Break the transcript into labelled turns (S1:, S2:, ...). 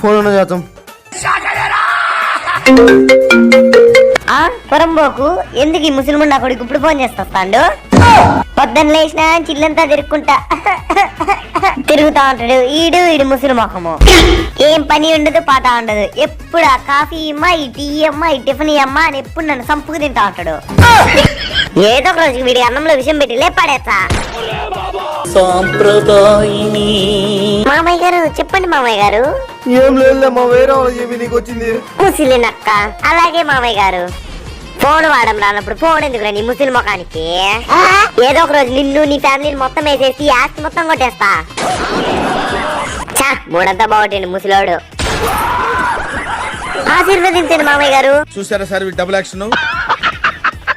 S1: Phone చేద్దాం.
S2: పొరంబోకు ఎందుకు ఈ ముసలిము నా కొడుకు ఇప్పుడు ఫోన్ చేస్తాడు? పొద్దున్న లేచిన చిల్లంతా తిరుగుతా ఉంటాడు ఈడు ముసలి మొఖము. ఏం పని ఉండదు పాట ఉండదు, ఎప్పుడు ఆ కాఫీ అమ్మా, ఈ టీ అమ్మా, ఈ టిఫిన్ అమ్మా అని ఎప్పుడు నన్ను సంపుకు తింటా ఉంటాడు. ఏదో ఒక రోజు వీడి అన్నంలో విషయం పెట్టి లేపాడేస్తా. మామయ్య గారు చెప్పండి మామయ్య గారు.
S1: ఏం లేదు మా వేరే వాళ్ళకి చెప్పి నీకు వచ్చింది.
S2: ముసిలినక్క అలాగే మామయ్య గారు. ఫోన్ వాడడం రానప్పుడు ఫోన్ ఎందుకురా నీ ముసలి ముఖానికి? ఏదో ఒక రోజు నిన్ను నీ ఫ్యామిలీని మొత్తం వేసేసి ఆస్తి మొత్తం కొట్టేస్తా. చా మూడంతా బాగుంటండి ముసలోడు. ఆశీర్వదించండి మామయ్య గారు.
S3: చూసారా సార్ డబుల్ యాక్షన్.